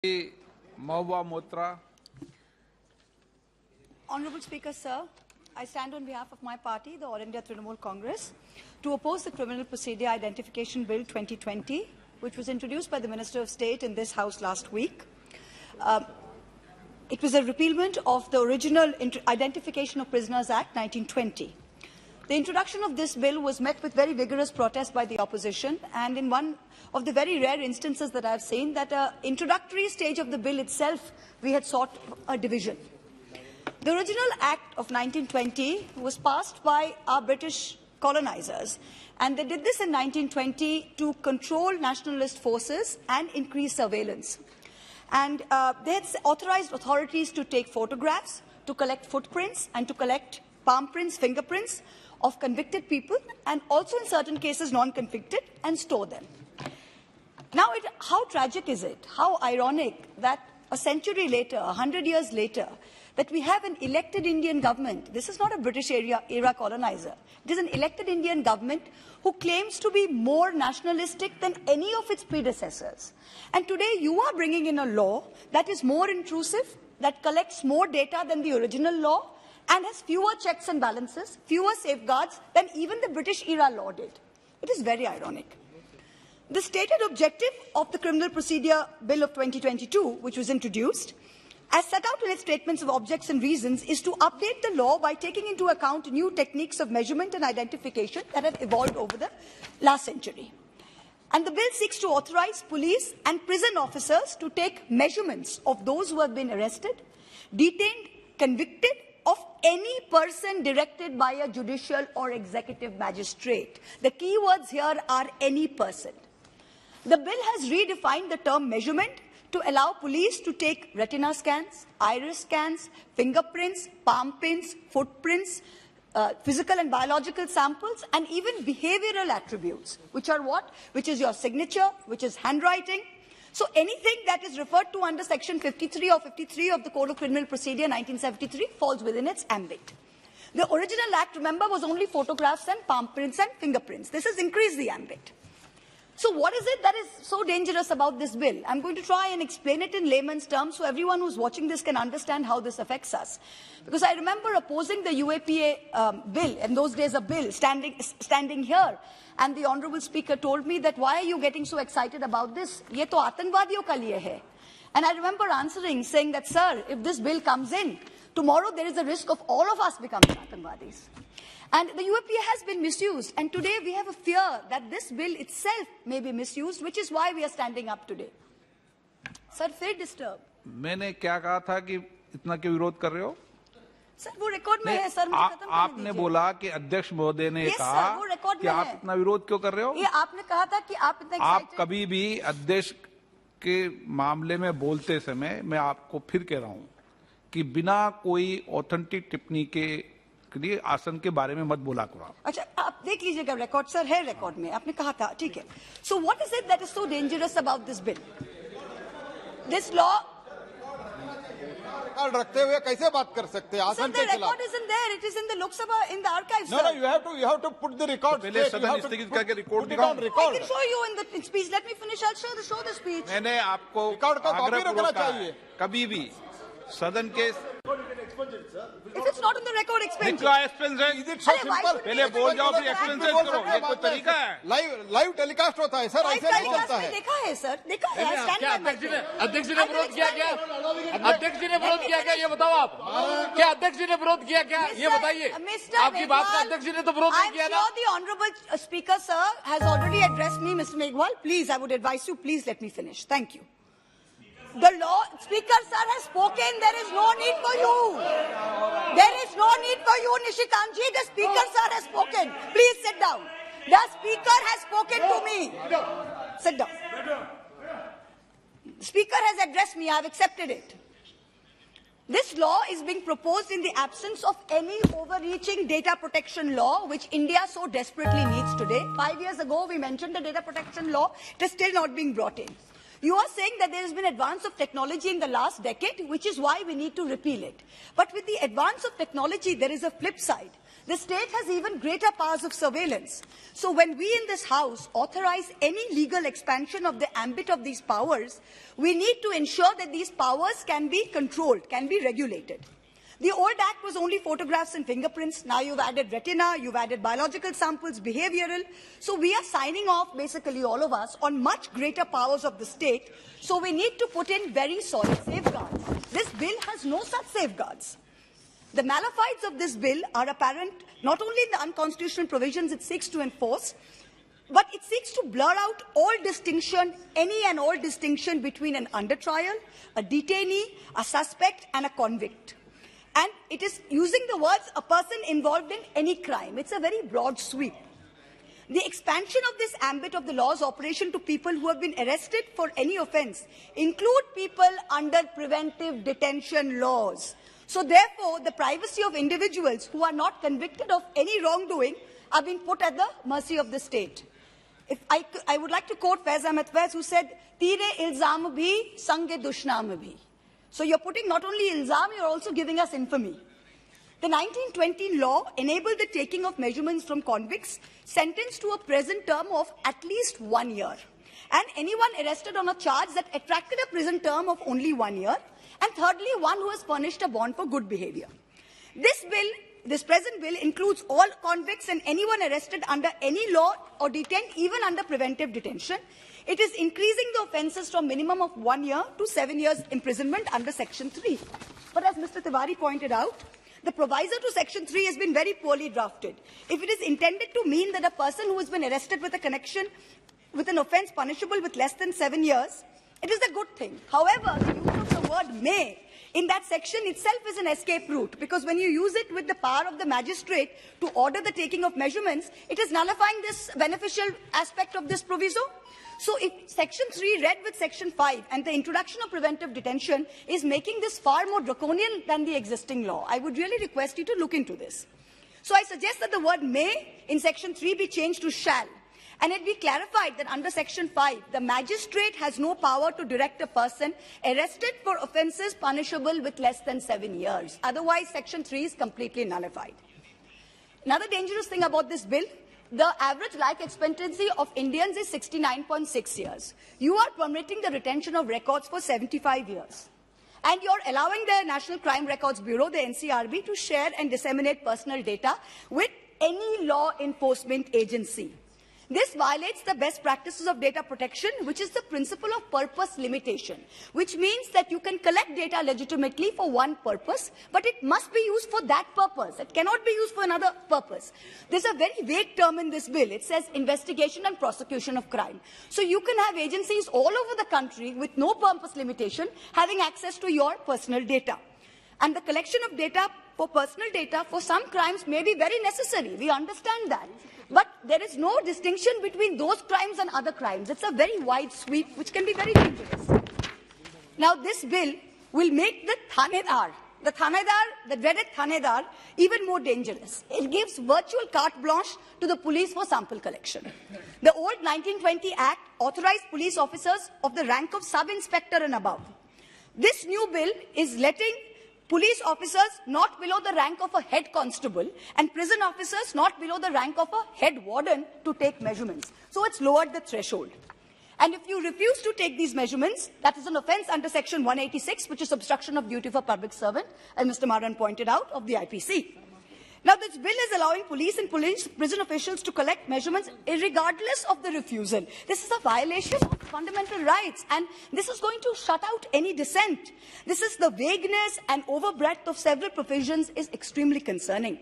Mahua, Moitra. Honourable Speaker, sir, I stand on behalf of my party, the All India Trinamool Congress, to oppose the Criminal Procedure Identification Bill 2020, which was introduced by the Minister of State in this House last week. It was a repealment of the original Identification of Prisoners Act 1920. The introduction of this bill was met with very vigorous protest by the opposition, and in one of the very rare instances that I have seen, that introductory stage of the bill itself, we had sought a division. The original Act of 1920 was passed by our British colonizers, and they did this in 1920 to control nationalist forces and increase surveillance. And they had authorized authorities to take photographs, to collect footprints, and to collect palm prints, fingerprints of convicted people, and also in certain cases non-convicted, and store them. Now, how tragic is it, how ironic that a century later, 100 years later, that we have an elected Indian government. This is not a British era colonizer. It is an elected Indian government who claims to be more nationalistic than any of its predecessors. And today you are bringing in a law that is more intrusive, that collects more data than the original law, and has fewer checks and balances, fewer safeguards than even the British era law did. It is very ironic. The stated objective of the Criminal Procedure Bill of 2022, which was introduced, as set out in its statements of objects and reasons, is to update the law by taking into account new techniques of measurement and identification that have evolved over the last century. And the bill seeks to authorize police and prison officers to take measurements of those who have been arrested, detained, convicted, of any person directed by a judicial or executive magistrate. The key words here are any person. The bill has redefined the term measurement to allow police to take retina scans, iris scans, fingerprints, palm prints, footprints, physical and biological samples, and even behavioral attributes, which are what? Which is your signature, which is handwriting. So anything that is referred to under Section 53 or 53 of the Code of Criminal Procedure 1973 falls within its ambit. The original Act, remember, was only photographs and palm prints and fingerprints. This has increased the ambit. So what is it that is so dangerous about this bill? I'm going to try and explain it in layman's terms so everyone who's watching this can understand how this affects us. Because I remember opposing the UAPA bill, in those days a bill, standing here, and the Honourable Speaker told me that, why are you getting so excited about this? Ye to aatanwadiyon ka liye hai. And I remember answering, saying that, sir, if this bill comes in, tomorrow there is a risk of all of us becoming aatanwadis. And the UAPA has been misused, and today we have a fear that this bill itself may be misused, which is why we are standing up today. Sir, feel disturbed. मैंने क्या कहा था कि इतना क्यों विरोध कर रहे हो? सर, वो रिकॉर्ड में है, सर, मुझे खत्म करने आपने बोला कि अध्यक्ष महोदय ने कहा कि आप इतना विरोध क्यों कर रहे हो? ये आपने कहा था कि आप इतना आप कभी भी अध्यक्ष के मामले में बोलते समय, मैं आपको फिर कह रहा हूं कि बिना कोई ऑथेंटिक टिप्पणी के लिए आसन के बारे में मत बोला करो। अच्छा, आप देख लीजिएगा रिकॉर्ड, सर, है रिकॉर्ड में, आपने कहा था, ठीक है। So what is it that is so dangerous about this bill? This law record रखते हुए कैसे बात कर सकते हैं? आसन के खिलाफ। Record is in there, it is in the Lok Sabha, in the archives. No, you have to put the record. पहले सदन स्थगित करके रिकॉर्ड दिखाओ। I can show you in the speech. Let me finish. I'll show the speech. मैंने आपको record का copy रखना चाहिए। कभी भी सदन के If it's not in the record, expense. Is it so simple? पहले बोल जाओ फिर एक्सपेंसेस करो, ये कोई तरीका है? लाइव टेलीकास्ट होता है सर, ऐसे नहीं चलता है। देखा है सर, देखा है। अध्यक्ष जी ने विरोध किया क्या? अध्यक्ष जी ने विरोध किया क्या, ये बताओ आप। क्या अध्यक्ष जी ने विरोध किया क्या, ये बताइए। आपकी बात का अध्यक्ष जी ने तो विरोध नहीं किया ना। The honourable speaker, sir, has already addressed me, Mr. Meghwal. Please, I would advise you, please let me finish. Thank you. The law speaker, sir, has spoken. There is no need for you. There is no need for you, Nishikanji. The speaker, sir, has spoken. Please sit down. The speaker has spoken to me. Sit down. The speaker has addressed me. I have accepted it. This law is being proposed in the absence of any overreaching data protection law, which India so desperately needs today. 5 years ago, we mentioned the data protection law. It is still not being brought in. You are saying that there has been advance of technology in the last decade, which is why we need to repeal it. But with the advance of technology, there is a flip side. the state has even greater powers of surveillance. So when we in this House authorize any legal expansion of the ambit of these powers, we need to ensure that these powers can be controlled, can be regulated. The old act was only photographs and fingerprints. Now you've added retina, you've added biological samples, behavioral. So we are signing off, basically all of us, on much greater powers of the state. So we need to put in very solid safeguards. This bill has no such safeguards. The malefides of this bill are apparent not only in the unconstitutional provisions it seeks to enforce, but it seeks to blur out all distinction, any and all distinction between an under trial, a detainee, a suspect, and a convict. And it is using the words a person involved in any crime. It's a very broad sweep. The expansion of this ambit of the law's operation to people who have been arrested for any offence include people under preventive detention laws. So therefore, the privacy of individuals who are not convicted of any wrongdoing are being put at the mercy of the state. If I would like to quote Faiz Ahmed Faiz, who said, "Teere ilzam bhi, sange dushnam bhi." So you're putting not only ilzam, you're also giving us infamy. The 1920 law enabled the taking of measurements from convicts sentenced to a prison term of at least 1 year, and anyone arrested on a charge that attracted a prison term of only 1 year, and thirdly, one who has furnished a bond for good behavior. This present bill includes all convicts and anyone arrested under any law or detained even under preventive detention. It is increasing the offences from minimum of 1 year to 7 years imprisonment under Section 3. But as Mr. Tiwari pointed out, the proviso to Section 3 has been very poorly drafted. If it is intended to mean that a person who has been arrested with a connection with an offence punishable with less than 7 years, it is a good thing. However, the use of the word may in that section itself is an escape route, because when you use it with the power of the magistrate to order the taking of measurements, it is nullifying this beneficial aspect of this proviso. So if Section 3 read with Section 5 and the introduction of preventive detention is making this far more draconian than the existing law, I would really request you to look into this. So I suggest that the word may in Section 3 be changed to shall, and it be clarified that under Section 5, the magistrate has no power to direct a person arrested for offences punishable with less than 7 years. Otherwise, Section 3 is completely nullified. Another dangerous thing about this bill, the average life expectancy of Indians is 69.6 years. You are permitting the retention of records for 75 years. And you're allowing the National Crime Records Bureau, the NCRB, to share and disseminate personal data with any law enforcement agency. This violates the best practices of data protection, which is the principle of purpose limitation, which means that you can collect data legitimately for one purpose, but it must be used for that purpose. It cannot be used for another purpose. There's a very vague term in this bill. It says investigation and prosecution of crime. So you can have agencies all over the country with no purpose limitation having access to your personal data. And the collection of data for personal data for some crimes may be very necessary. We understand that. But there is no distinction between those crimes and other crimes. It's a very wide sweep, which can be very dangerous. Now, this bill will make the dreaded thanedar, even more dangerous. It gives virtual carte blanche to the police for sample collection. The old 1920 Act authorized police officers of the rank of sub-inspector and above. This new bill is letting police officers not below the rank of a head constable and prison officers not below the rank of a head warden to take measurements. So it's lowered the threshold. And if you refuse to take these measurements, that is an offence under Section 186, which is obstruction of duty for public servant, as Mr. Maran pointed out, of the IPC. Now, this bill is allowing police and prison officials to collect measurements regardless of the refusal. This is a violation of fundamental rights, and this is going to shut out any dissent. This is the vagueness and overbreadth of several provisions is extremely concerning.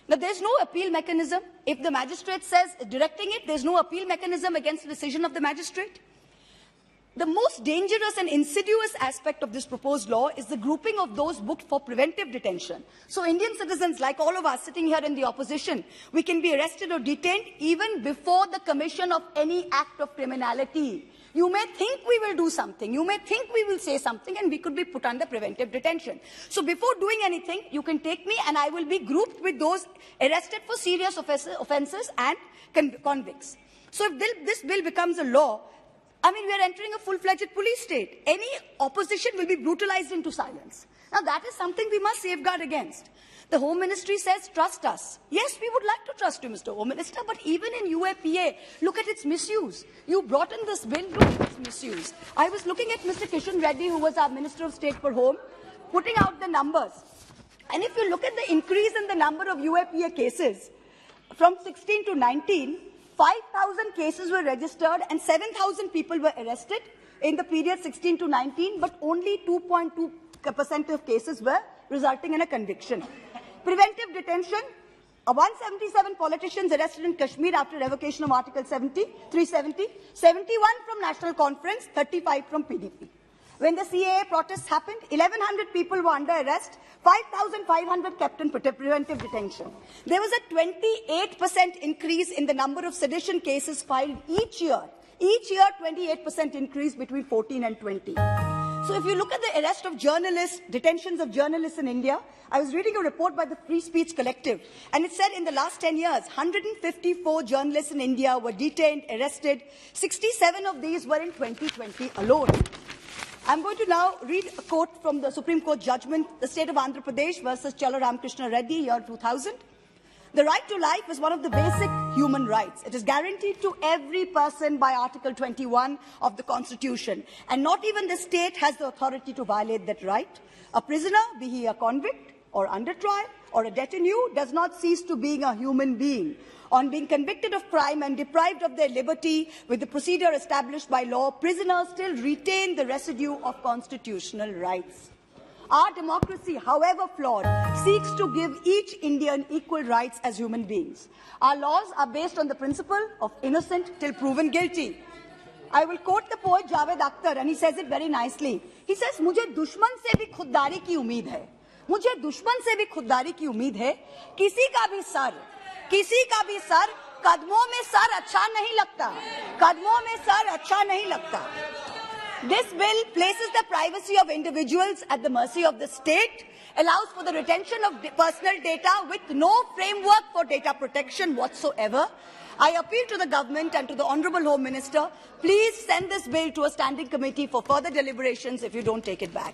Now, there's no appeal mechanism. If the magistrate says directing it, there's no appeal mechanism against the decision of the magistrate. The most dangerous and insidious aspect of this proposed law is the grouping of those booked for preventive detention. So Indian citizens, like all of us sitting here in the opposition, we can be arrested or detained even before the commission of any act of criminality. You may think we will do something, you may think we will say something, and we could be put under preventive detention. So before doing anything, you can take me and I will be grouped with those arrested for serious offences and convicts. So if this bill becomes a law, I mean, we are entering a full-fledged police state. Any opposition will be brutalized into silence. Now, that is something we must safeguard against. The Home Ministry says, trust us. Yes, we would like to trust you, Mr. Home Minister, but even in UAPA, look at its misuse. You brought in this bill, look at its misuse. I was looking at Mr. Kishan Reddy, who was our Minister of State for Home, putting out the numbers. And if you look at the increase in the number of UAPA cases, from 16 to 19, 5,000 cases were registered and 7,000 people were arrested in the period 16 to 19, but only 2.2% of cases were resulting in a conviction. Preventive detention, 177 politicians arrested in Kashmir after revocation of Article 370, 71 from National Conference, 35 from PDP. When the CAA protests happened, 1,100 people were under arrest, 5,500 kept in preventive detention. There was a 28% increase in the number of sedition cases filed each year. Each year, 28% increase between 14 and 20. So if you look at the arrest of journalists, detentions of journalists in India, I was reading a report by the Free Speech Collective, and it said in the last 10 years, 154 journalists in India were detained, arrested. 67 of these were in 2020 alone. I'm going to now read a quote from the Supreme Court judgment, the state of Andhra Pradesh versus Chala Ramakrishna Reddy, year 2000. The right to life is one of the basic human rights. It is guaranteed to every person by Article 21 of the Constitution, and not even the state has the authority to violate that right. A prisoner, be he a convict or under trial or a détenu, does not cease to being a human being. On being convicted of crime and deprived of their liberty with the procedure established by law, prisoners still retain the residue of constitutional rights. Our democracy, however flawed, seeks to give each Indian equal rights as human beings. Our laws are based on the principle of innocent till proven guilty. I will quote the poet Javed Akhtar, and he says it very nicely. He says, मुझे दुश्मन से भी खुददारी की उम्मीद है. मुझे दुश्मन से भी खुददारी की उम्मीद है. किसी का भी सर, कदमों में सर अच्छा नहीं लगता. कदमों में सर अच्छा नहीं लगता. This bill places the privacy of individuals at the mercy of the state, allows for the retention of personal data with no framework for data protection whatsoever. I appeal to the government and to the Honourable Home Minister, please send this bill to a standing committee for further deliberations if you don't take it back.